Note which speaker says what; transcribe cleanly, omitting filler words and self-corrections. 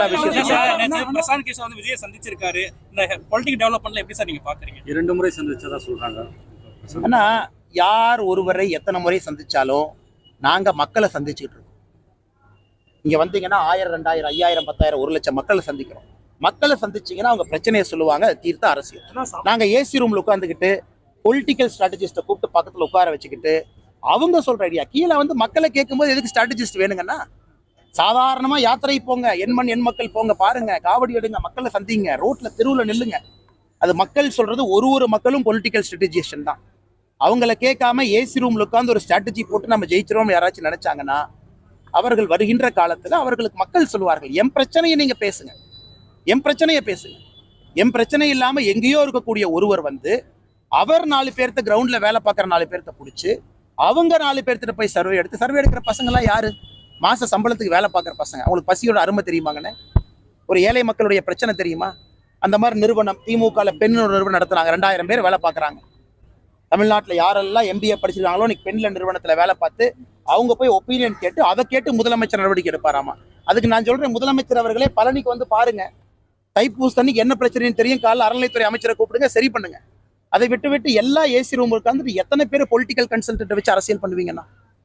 Speaker 1: பிரசாந்த் கிஷோர் வந்து விஜய் சந்திச்சிருக்காரு. இந்த பொலிட்டிக்கல் டெவலப்மெண்ட்ல எப்படி சார் நீங்க பாக்குறீங்க?
Speaker 2: 2 முறை சந்திச்சதா சொல்றாங்க.
Speaker 3: ஆனா யார் ஒருவரை எத்தனை முறை சந்திச்சாலும் நாங்க மக்களை சந்திச்சுக்கிட்டு இருக்கோம். இங்க வந்தீங்கன்னா 1000, 2000, 5000, 10,000, 1 லட்சம் மக்களை சந்திக்கிறோம். மக்களை சந்திச்சீங்கன்னா அவங்க பிரச்சனையை சொல்லுவாங்க, அதை தீர்த்த அரசியல். நாங்க ஏசி ரூம்ல உட்காந்துக்கிட்டு பொலிட்டிக்கல் ஸ்ட்ராட்டஜிஸ்ட்டை கூப்பிட்டு பக்கத்துல உட்கார வச்சுக்கிட்டு அவங்க சொல்ற ஐடியா கீழே வந்து மக்களை கேட்கும்போது எதுக்கு ஸ்ட்ராட்டஜிஸ்ட் வேணுங்கன்னா, சாதாரணமா யாத்திரை போங்க, என் மண் என் மக்கள் போங்க, பாருங்க, காவடி எடுங்க, மக்களை சந்திங்க, ரோட்ல தெருவுல நில்லுங்க. அது மக்கள் சொல்றது ஒரு மக்களும் பொலிட்டிக்கல் ஸ்ட்ராட்டஜிஸ்ட் தான். அவங்கள கேட்காம ஏசி ரூம்ல உட்காந்து ஒரு ஸ்ட்ராட்டஜி போட்டு நம்ம ஜெயிச்சிரோம் யாராச்சும் நினைச்சாங்கன்னா அவர்கள் வருகின்ற காலத்துல அவர்களுக்கு மக்கள் சொல்லுவார்கள், என் பிரச்சனையை நீங்க பேசுங்க, என் பிரச்சனையை பேசுங்க. என் பிரச்சனை இல்லாம எங்கேயோ இருக்கக்கூடிய ஒருவர் வந்து அவர் 4 பேர்த்த கிரவுண்ட்ல வேலை பார்க்குற 4 பேர்த்த பிடிச்சி அவங்க 4 பேர்த்திட்ட போய் சர்வே எடுக்கிற பசங்களாம் யாரு? மாச சம்பளத்துக்கு வேலை பார்க்குற பசங்க. அவங்களுக்கு பசியோட அருமை தெரியுமாங்கண்ணே? ஒரு ஏழை மக்களுடைய பிரச்சனை தெரியுமா? அந்த மாதிரி நிறுவனம் திமுகவில் பெண் நிறுவனம் நடத்துனாங்க, 2000 பேர் வேலை பார்க்குறாங்க. தமிழ்நாட்டில் யாரெல்லாம் MBA படிச்சிருக்காங்களோ இன்னைக்கு பெண்ல நிறுவனத்தில் வேலை பார்த்து அவங்க போய் ஒப்பீனியன் கேட்டு அதை கேட்டு முதலமைச்சர் நடவடிக்கை எடுப்பாராமா. அதுக்கு நான் சொல்றேன், முதலமைச்சர் அவர்களே பழனிக்கு வந்து பாருங்க, தைப்பூசத்தன்னைக்கு என்ன பிரச்சனைன்னு தெரியும், காலைல அறநிலைத்துறை அமைச்சரை கூப்பிடுங்க, சரி பண்ணுங்க. அதை விட்டு எல்லா ஏசி ரூம் உட்காந்துட்டு எத்தனை பேர் பொலிட்டிக்கல் கன்சல்டன்ட் வச்சு அரசியல் பண்ணுவீங்கன்னா?